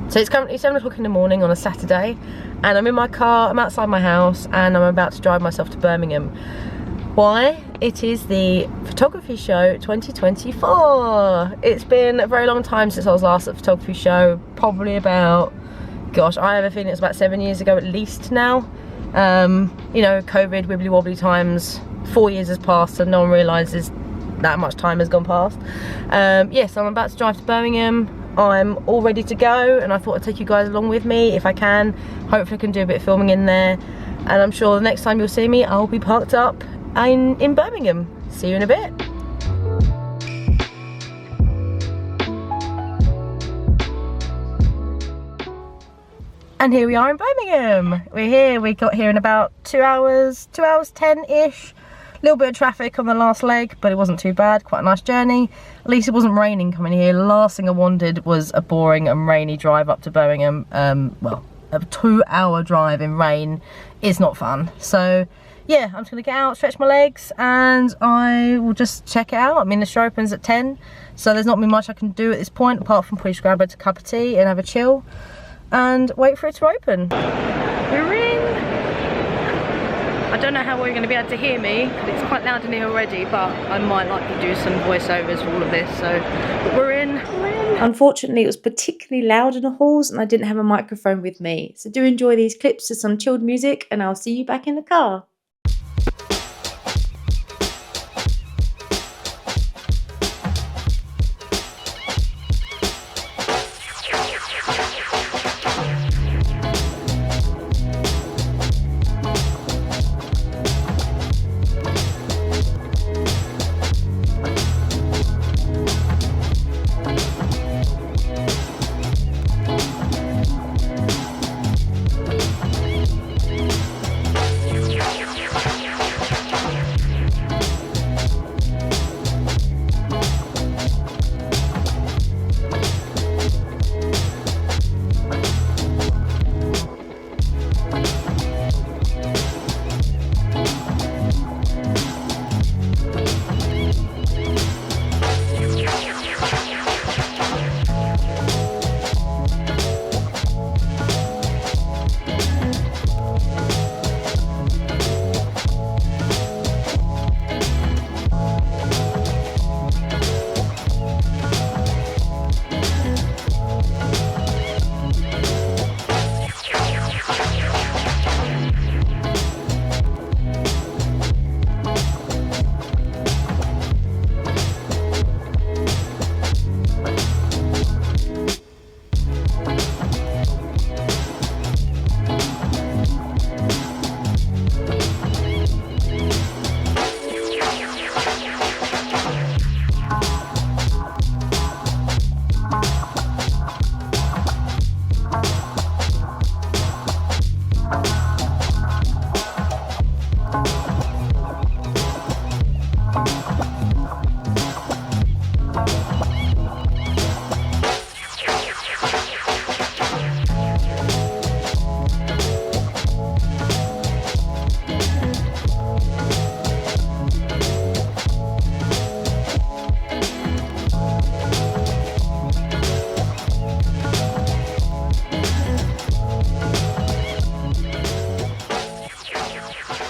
So it's currently 7 o'clock in the morning on a Saturday, and I'm in my car, I'm outside my house, and I'm about to drive myself to Birmingham. Why? It is the photography show 2024. It's been a very long time since I was last at the photography show, probably about, gosh, I have a feeling it's about 7 years ago at least now. You know, COVID, wibbly wobbly times, 4 years has passed and no one realises that much time has gone past. Yes, I'm about to drive to Birmingham. I'm all ready to go, and I thought I'd take you guys along with me if I can. Hopefully I can do a bit of filming in there, and I'm sure the next time you'll see me I'll be parked up in Birmingham. See you in a bit. And here we are in Birmingham. We're here, we got here in about 2 hours 10-ish. A little bit of traffic on the last leg, but it wasn't too bad, quite a nice journey. At least it wasn't raining coming here. The last thing I wanted was a boring and rainy drive up to Birmingham. Well, a 2-hour drive in rain is not fun. So yeah, I'm just gonna get out, stretch my legs, and I will just check it out. I mean, the show opens at 10, so there's not been much I can do at this point, apart from probably just grab a cup of tea and have a chill, and wait for it to open. We're in. I don't know how we're going to be able to hear me, because it's quite loud in here already, but I might likely do some voiceovers for all of this, so but we're in. Unfortunately, it was particularly loud in the halls and I didn't have a microphone with me, so do enjoy these clips of some chilled music, and I'll see you back in the car.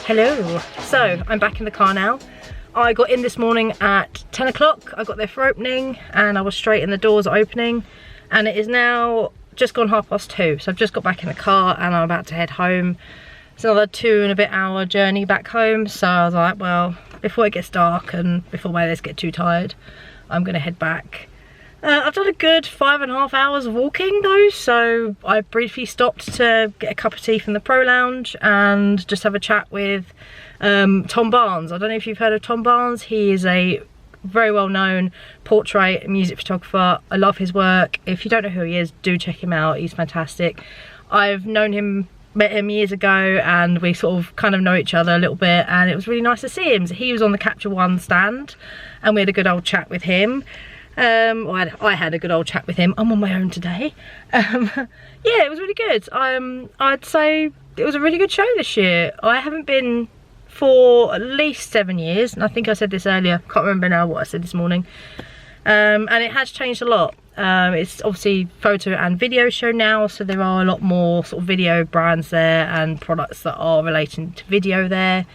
Hello, so I'm back in the car now. I got in this morning at 10 o'clock, I got there for opening, and I was straight in the doors opening, and it is now just gone 2:30, so I've just got back in the car and I'm about to head home. It's another 2.5-hour journey back home, so I was like, well, before it gets dark and before my legs get too tired, I'm gonna head back. I've done a good 5.5 hours of walking though, so I briefly stopped to get a cup of tea from the Pro Lounge and just have a chat with Tom Barnes. I don't know if you've heard of Tom Barnes. He is a very well known portrait and music photographer. I love his work. If you don't know who he is, do check him out, he's fantastic. I've met him years ago, and we sort of kind of know each other a little bit, and it was really nice to see him. So he was on the Capture One stand and we had a good old chat with him. I had a good old chat with him. I'm on my own today. Yeah, it was really good. I'd say it was a really good show this year. I haven't been for at least 7 years, and I think I said this earlier, can't remember now what I said this morning. And it has changed a lot. It's obviously photo and video show now, so there are a lot more sort of video brands there and products that are relating to video there.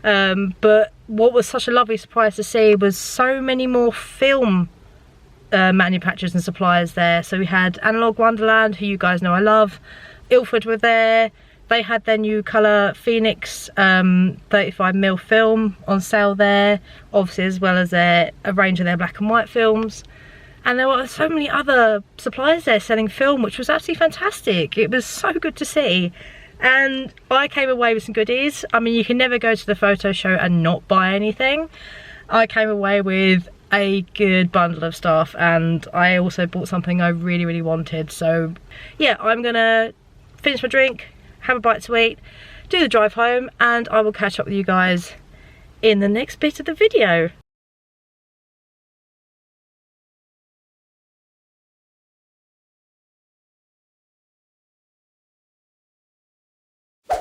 But what was such a lovely surprise to see was so many more film manufacturers and suppliers there. So we had Analog Wonderland, who you guys know I love. Ilford were there. They had their new colour Phoenix 35mm film on sale there, obviously, as well as a range of their black and white films. And there were so many other suppliers there selling film, which was absolutely fantastic. It was so good to see. And I came away with some goodies. I mean, you can never go to the photo show and not buy anything. I came away with a good bundle of stuff, and I also bought something I really, really wanted. So yeah, I'm gonna finish my drink, have a bite to eat, do the drive home, and I will catch up with you guys in the next bit of the video.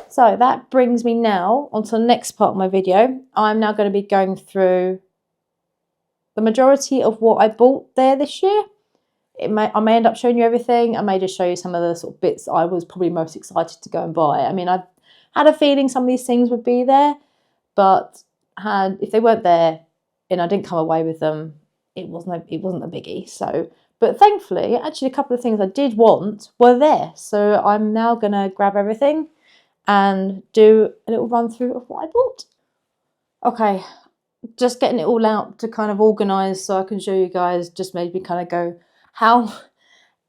So that brings me now onto the next part of my video. I'm now going to be going through the majority of what I bought there this year. I may end up showing you everything. I may just show you some of the sort of bits I was probably most excited to go and buy. I mean, I had a feeling some of these things would be there, but if they weren't there and I didn't come away with them, it wasn't a biggie. So, but thankfully, actually a couple of things I did want were there. So I'm now going to grab everything and do a little run through of what I bought. Okay, just getting it all out to kind of organise so I can show you guys, just made me kind of go,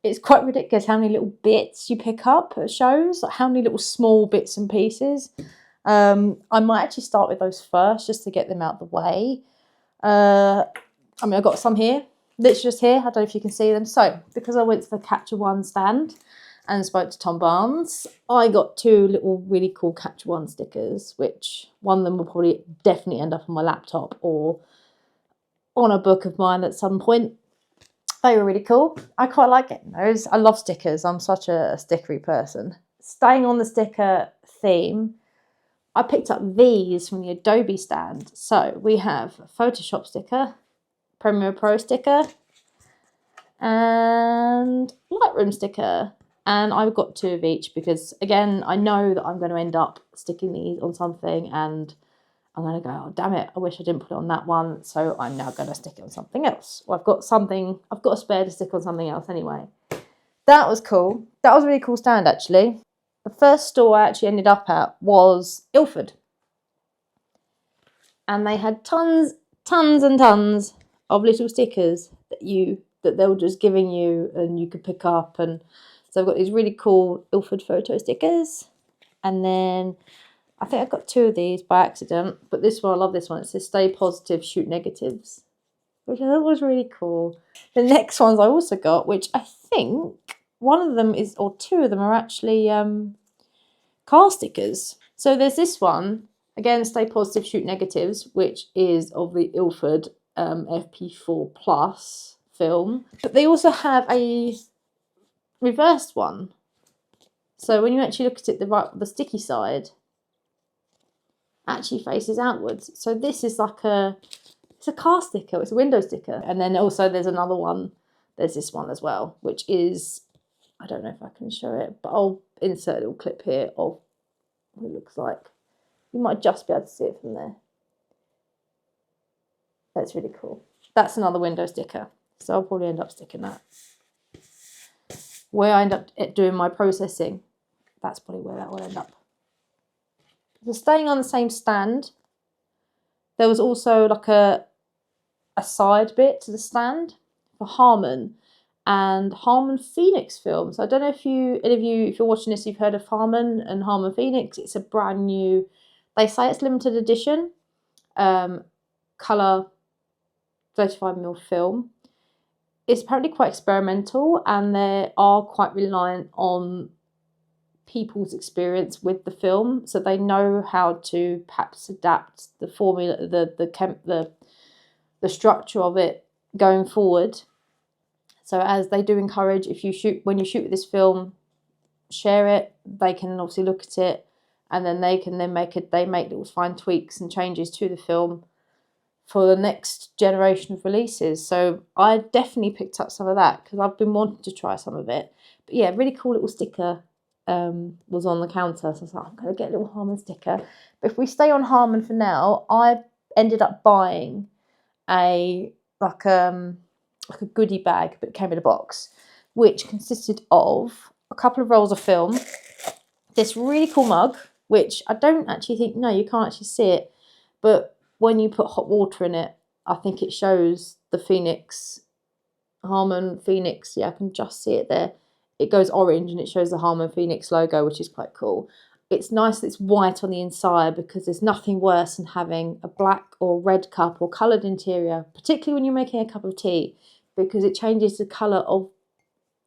it's quite ridiculous how many little bits you pick up at shows, like how many little small bits and pieces. I might actually start with those first just to get them out of the way. I mean, I've got some here, literally just here, I don't know if you can see them. So, because I went to the Capture One stand and spoke to Tom Barnes, I got two little really cool Capture One stickers, which one of them will probably definitely end up on my laptop or on a book of mine at some point. They were really cool. I quite like getting those. I love stickers. I'm such a stickery person. Staying on the sticker theme, I picked up these from the Adobe stand. So we have a Photoshop sticker, Premiere Pro sticker, and Lightroom sticker. And I've got two of each because, again, I know that I'm going to end up sticking these on something and I'm going to go, oh, damn it, I wish I didn't put it on that one. So I'm now going to stick it on something else. Well, I've got a spare to stick on something else anyway. That was cool. That was a really cool stand, actually. The first store I actually ended up at was Ilford. And they had tons and tons of little stickers that they were just giving you and you could pick up. And so I've got these really cool Ilford photo stickers. And then I think I got two of these by accident, but this one, I love this one. It says stay positive, shoot negatives, which I thought was really cool. The next ones I also got, which I think one of them is, or two of them are actually car stickers. So there's this one, again, stay positive, shoot negatives, which is of the Ilford FP4 Plus film. But they also have a reversed one. So when you actually look at it, the sticky side actually faces outwards. So this is like it's a car sticker, it's a window sticker. And then also there's another one, there's this one as well, which is, I don't know if I can show it, but I'll insert a little clip here of what it looks like. You might just be able to see it from there. That's really cool. That's another window sticker. So I'll probably end up sticking that. Where I end up doing my processing, that's probably where that will end up. So staying on the same stand, there was also like a side bit to the stand for Harman and Harman Phoenix films. I don't know if if you're watching this, you've heard of Harman and Harman Phoenix. It's a brand new, they say it's limited edition, colour 35mm film. It's apparently quite experimental and they are quite reliant on people's experience with the film, so they know how to perhaps adapt the formula, the structure of it going forward. So as they do encourage, when you shoot with this film, share it. They can obviously look at it, and then they make little fine tweaks and changes to the film for the next generation of releases. So I definitely picked up some of that because I've been wanting to try some of it. But yeah, really cool little sticker was on the counter. So I was like, I'm going to get a little Harmon sticker. But if we stay on Harmon for now, I ended up buying a goodie bag, but it came in a box, which consisted of a couple of rolls of film, this really cool mug, which I don't actually think, no, you can't actually see it, but when you put hot water in it, I think it shows the Phoenix, Harmon Phoenix. Yeah, I can just see it there. It goes orange and it shows the Harmon Phoenix logo, which is quite cool. It's nice that it's white on the inside because there's nothing worse than having a black or red cup or coloured interior, particularly when you're making a cup of tea, because it changes the colour of,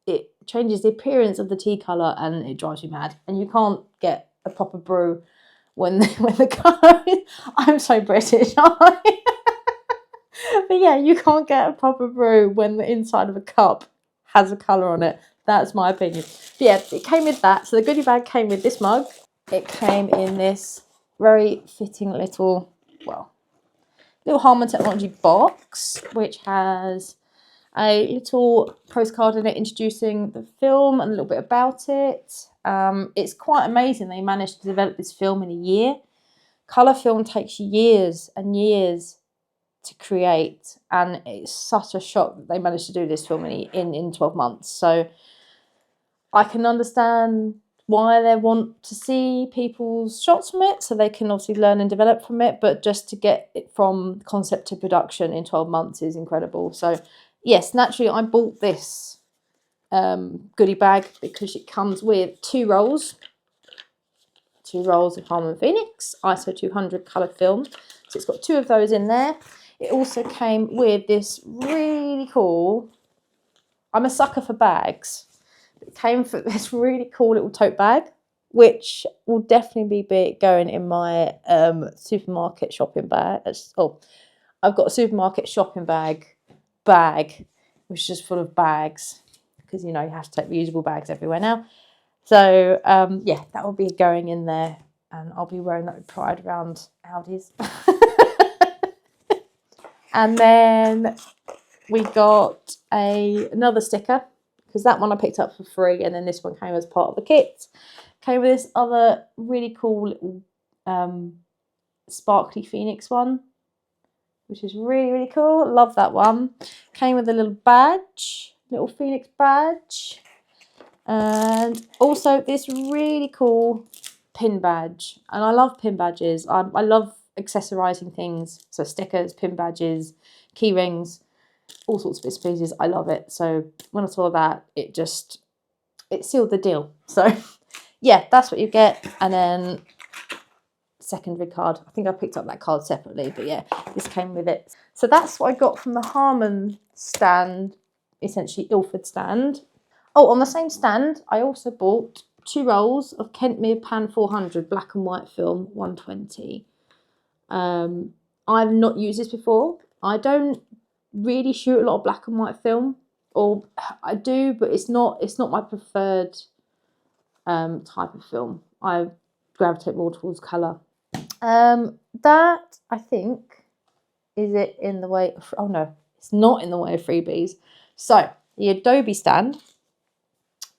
it changes the appearance of the tea colour and it drives you mad. And you can't get a proper brew when the colour is, I'm so British, aren't I? But yeah, you can't get a proper brew when the inside of a cup has a colour on it. That's my opinion. But yeah, it came with that. So the goodie bag came with this mug. It came in this very fitting little Harmon Technology box, which has a little postcard in it introducing the film and a little bit about it. It's quite amazing they managed to develop this film in a year. Colour film takes years and years to create, and it's such a shock that they managed to do this film in 12 months. So I can understand why they want to see people's shots from it, so they can obviously learn and develop from it, but just to get it from concept to production in 12 months is incredible. So yes, naturally I bought this goodie bag because it comes with two rolls of Harmon Phoenix ISO 200 colour film. So it's got two of those in there. It also came with this really cool, I'm a sucker for bags. It came for this really cool little tote bag, which will definitely be going in my supermarket shopping bag. Oh, I've got a supermarket shopping bag, which is just full of bags, because, you know, you have to take reusable bags everywhere now. So, yeah, that will be going in there, and I'll be wearing that with pride around Aldi's. And then we got another sticker, because that one I picked up for free, and then this one came as part of the kit. Came with this other really cool little sparkly Phoenix one, which is really, really cool. Love that one. Came with a little badge, little Phoenix badge. And also this really cool pin badge. And I love pin badges. I love accessorising things. So stickers, pin badges, key rings, all sorts of bits and pieces. I love it. So when I saw that, it sealed the deal. So yeah, that's what you get. And then secondary card. I think I picked up that card separately, but yeah, this came with it. So that's what I got from the Harmon stand, essentially Ilford stand. Oh, on the same stand, I also bought 2 rolls of Kentmere Pan 400 black and white film 120. I've not used this before. I don't really shoot a lot of black and white film, or I do, but it's not my preferred type of film. I gravitate more towards colour. That, I think, is it in the way of, oh no, it's not in the way of freebies. So the Adobe stand,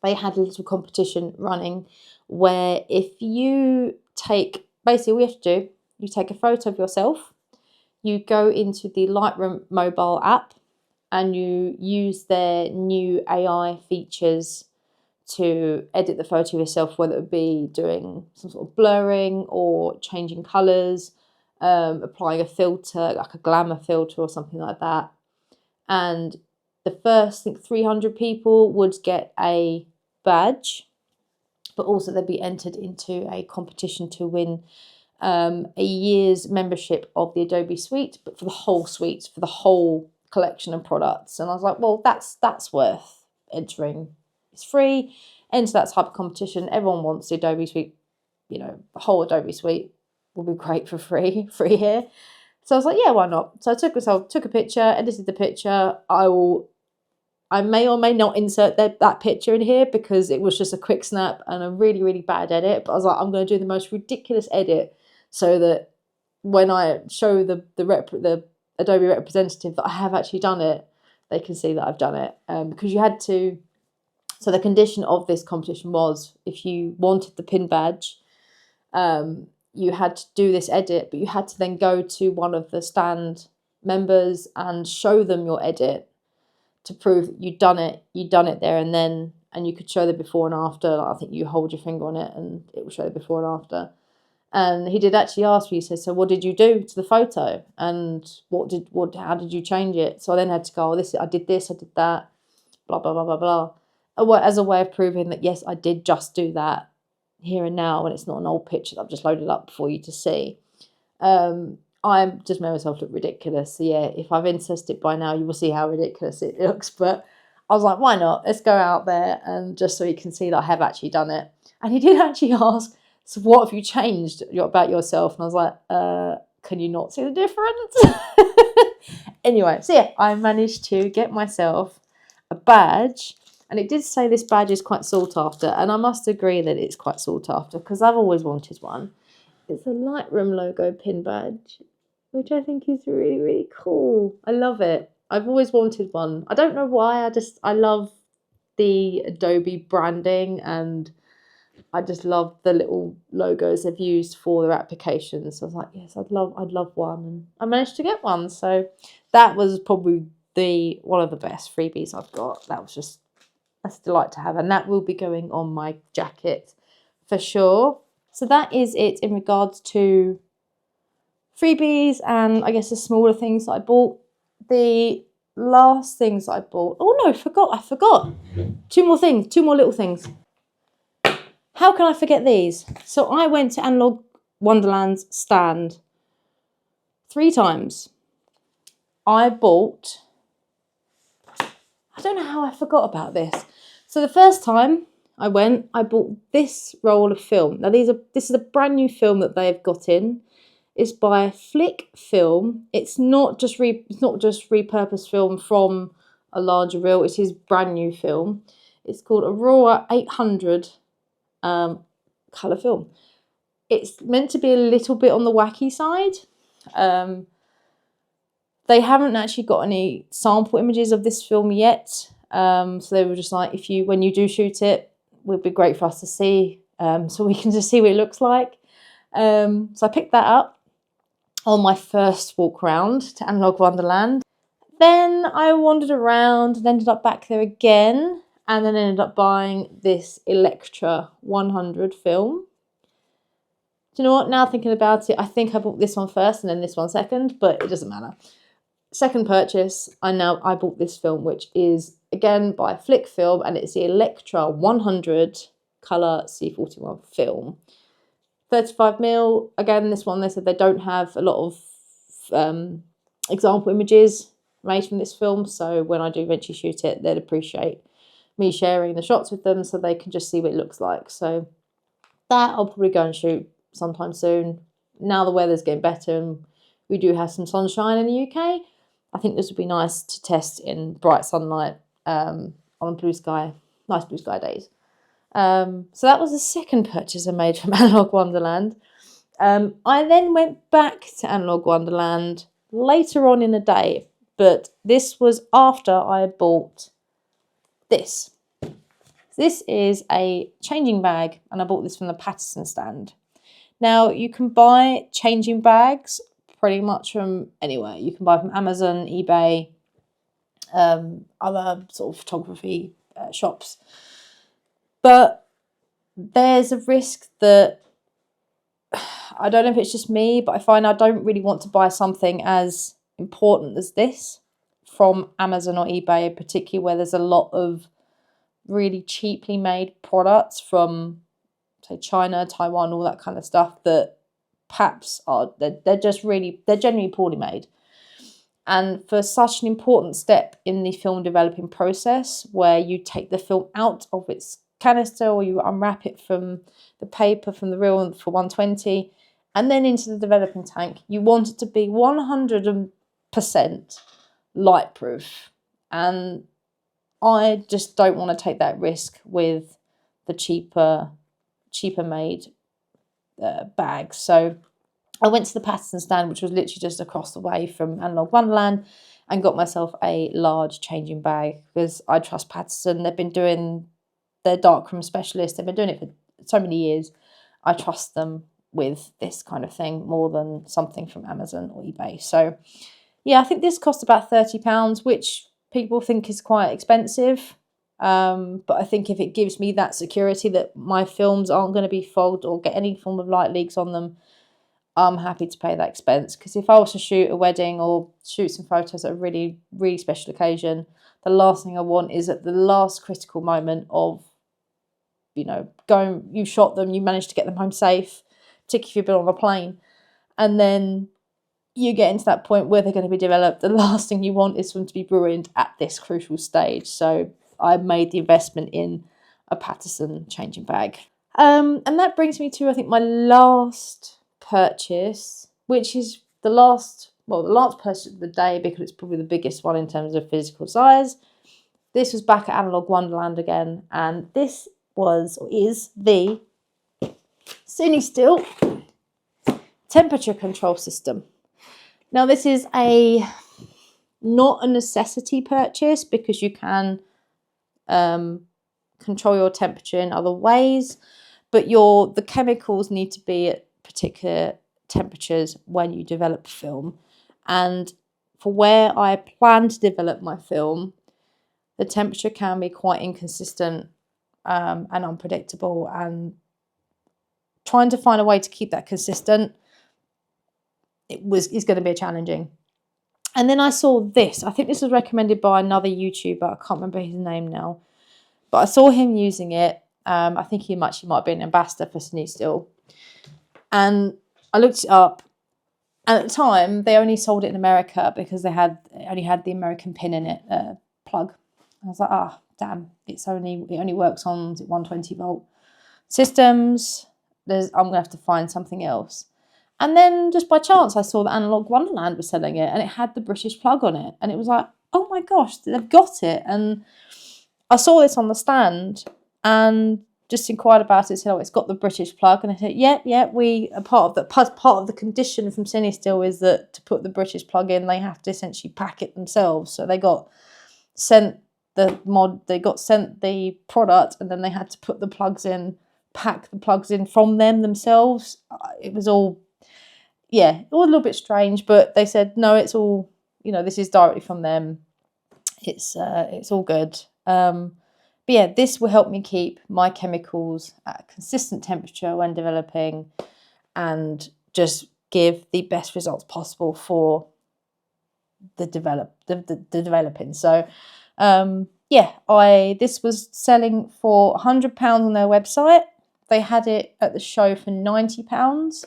they had a little competition running where if you take, basically all you have to do, you take a photo of yourself, you go into the Lightroom mobile app and you use their new AI features to edit the photo of yourself, whether it be doing some sort of blurring or changing colours, applying a filter, like a glamour filter or something like that. And the first, I think, 300 people would get a badge, but also they'd be entered into a competition to win a year's membership of the Adobe suite, but for the whole suite, for the whole collection of products. And I was like, well, that's worth entering. It's free. Enter that type of competition. Everyone wants the Adobe suite. You know, the whole Adobe suite will be great for free here. So I was like, yeah, why not? So I took a picture, edited the picture. I may or may not insert that picture in here because it was just a quick snap and a really, really bad edit. But I was like, I'm going to do the most ridiculous edit so that when I show the Adobe representative that I have actually done it, they can see that I've done it, because you had to. So the condition of this competition was, if you wanted the pin badge, you had to do this edit, but you had to then go to one of the stand members and show them your edit to prove that you'd done it there and then, and you could show the before and after. Like, I think you hold your finger on it and it will show the before and after. And he did actually ask me, he said, so what did you do to the photo? And how did you change it? So I then had to go, I did this, I did that, blah, blah, blah, blah, blah. As a way of proving that, yes, I did just do that here and now, and it's not an old picture that I've just loaded up for you to see. I just made myself look ridiculous. So yeah, if I've inserted it by now, you will see how ridiculous it looks. But I was like, why not? Let's go out there, and just so you can see that I have actually done it. And he did actually ask, so what have you changed about yourself? And I was like, can you not see the difference? Anyway, so yeah, I managed to get myself a badge. And it did say this badge is quite sought after. And I must agree that it's quite sought after, because I've always wanted one. It's a Lightroom logo pin badge, which I think is really, really cool. I love it. I've always wanted one. I don't know why. I love the Adobe branding, and I just love the little logos they've used for their applications. So I was like, yes, I'd love one. And I managed to get one. So that was probably one of the best freebies I've got. That's a delight to have. And that will be going on my jacket for sure. So that is it in regards to freebies and I guess the smaller things that I bought. The last things that I bought. Oh no, I forgot. Two more little things. How can I forget these? So I went to Analog Wonderland's stand 3 times. I don't know how I forgot about this. So the first time I went, I bought this roll of film. Now this is a brand new film that they've got in. It's by Flick Film. It's not just repurposed film from a larger reel. It is brand new film. It's called Aurora 800 colour film. It's meant to be a little bit on the wacky side. They haven't actually got any sample images of this film yet. So they were just like, when you do shoot it, it would be great for us to see, so we can just see what it looks like. So I picked that up on my first walk around to Analog Wonderland. Then I wandered around and ended up back there again, and then ended up buying this Electra 100 film. Do you know what? Now thinking about it, I think I bought this one first and then this one second, but it doesn't matter. Second purchase, I bought this film, which is again by Flick Film, and it's the Electra 100 colour C41 film. 35mm. Again, this one, they said they don't have a lot of example images made from this film, so when I do eventually shoot it, they'd appreciate me sharing the shots with them so they can just see what it looks like. So that I'll probably go and shoot sometime soon. Now the weather's getting better and we do have some sunshine in the UK. I think this would be nice to test in bright sunlight on blue sky, nice blue sky days. So that was the second purchase I made from Analog Wonderland. I then went back to Analog Wonderland later on in the day, but this was after I bought this. This is a changing bag, and I bought this from the Patterson stand. Now, you can buy changing bags pretty much from anywhere. You can buy from Amazon, eBay, other sort of photography shops. But there's a risk that, I don't know if it's just me, but I find I don't really want to buy something as important as this from Amazon or eBay, particularly where there's a lot of really cheaply made products from, say, China, Taiwan, all that kind of stuff that perhaps they're genuinely poorly made. And for such an important step in the film developing process, where you take the film out of its canister or you unwrap it from the paper from the reel for 120 and then into the developing tank, you want it to be 100% light proof. And I just don't want to take that risk with the cheaper made bags. So I went to the Patterson stand, which was literally just across the way from Analog Wonderland, and got myself a large changing bag because I trust Patterson. They've been doing their darkroom specialist. They've been doing it for so many years. I trust them with this kind of thing more than something from Amazon or eBay. So yeah, I think this cost about £30, which people think is quite expensive. But I think if it gives me that security that my films aren't going to be fogged or get any form of light leaks on them, I'm happy to pay that expense. Because if I was to shoot a wedding or shoot some photos at a really, really special occasion, the last thing I want is at the last critical moment of, you shot them, you managed to get them home safe, particularly if you've been on a plane, and then you get into that point where they're going to be developed. The last thing you want is for them to be ruined at this crucial stage. So I made the investment in a Patterson changing bag. And that brings me to, I think, my last purchase, which is the last purchase of the day because it's probably the biggest one in terms of physical size. This was back at Analog Wonderland again, and this is the CineStill temperature control system. Now, this is not a necessity purchase because you can control your temperature in other ways, but the chemicals need to be at particular temperatures when you develop film. And for where I plan to develop my film, the temperature can be quite inconsistent and unpredictable, and trying to find a way to keep that consistent is going to be challenging. And then I saw this. I think this was recommended by another YouTuber. I can't remember his name now, but I saw him using it. I think he might have been an ambassador for CineStill. And I looked it up. And at the time, they only sold it in America because they only had the American pin in it, plug. I was like, damn, it only works on 120 volt systems. I'm going to have to find something else. And then just by chance, I saw that Analog Wonderland was selling it, and it had the British plug on it. And it was like, oh my gosh, they've got it. And I saw this on the stand and just inquired about it. Said, it's got the British plug. And I said, yeah, we are part of the condition from CineStill is that to put the British plug in, they have to essentially pack it themselves. So they got sent the product, and then they had to put the plugs in, pack the plugs in from themselves. It was all a little bit strange, but they said, no, it's all, this is directly from them. It's all good. But yeah, this will help me keep my chemicals at a consistent temperature when developing and just give the best results possible for the developing. So, this was selling for £100 on their website. They had it at the show for £90.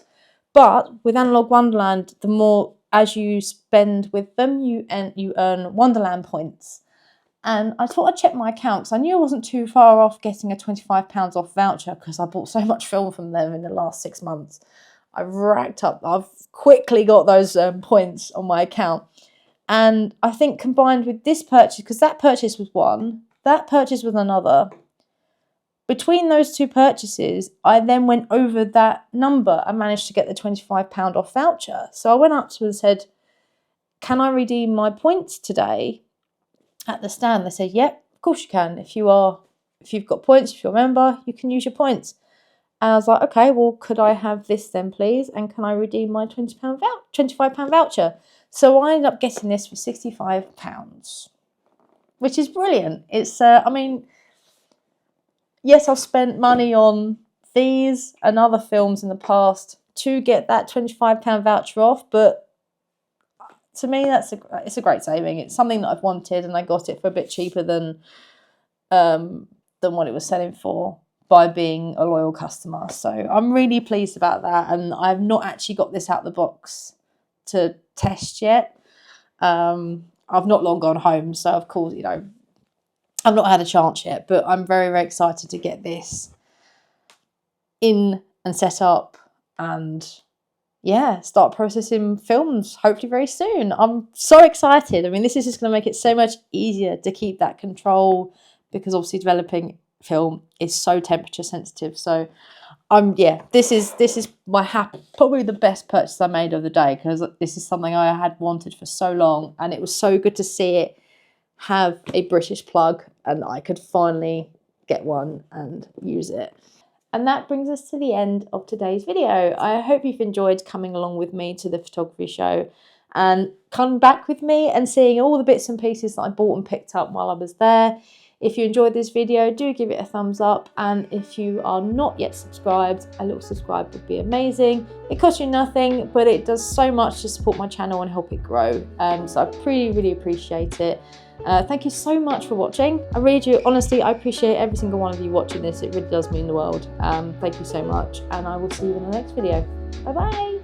But with Analog Wonderland, the more as you spend with them, you earn Wonderland points. And I thought I'd check my account because I knew I wasn't too far off getting a £25 off voucher because I bought so much film from them in the last 6 months. I've quickly got those points on my account. And I think combined with this purchase, because that purchase was one, that purchase was another. Between those two purchases, I then went over that number and managed to get the £25 off voucher. So I went up to them and said, can I redeem my points today at the stand? They said, yep, of course you can. If you've got points, if you're a member, you can use your points. And I was like, okay, well, could I have this then, please? And can I redeem my £25 voucher? So I ended up getting this for £65, which is brilliant. It's, yes, I've spent money on these and other films in the past to get that £25 voucher off, but to me, it's a great saving. It's something that I've wanted, and I got it for a bit cheaper than what it was selling for by being a loyal customer. So I'm really pleased about that, and I've not actually got this out of the box to test yet. I've not long gone home, so of course, I've not had a chance yet, but I'm very, very excited to get this in and set up and start processing films hopefully very soon. I'm so excited. I mean, this is just going to make it so much easier to keep that control because obviously developing film is so temperature sensitive. So yeah, this is probably the best purchase I made of the day, because this is something I had wanted for so long, and it was so good to see it have a British plug, and I could finally get one and use it. And that brings us to the end of today's video. I hope you've enjoyed coming along with me to the photography show and come back with me and seeing all the bits and pieces that I bought and picked up while I was there. If you enjoyed this video, do give it a thumbs up, and if you are not yet subscribed, a little subscribe would be amazing. It costs you nothing, but it does so much to support my channel and help it grow, so I really appreciate it. Thank you so much for watching. I really do, honestly, I appreciate every single one of you watching this. It really does mean the world. Thank you so much, and I will see you in the next video. Bye bye.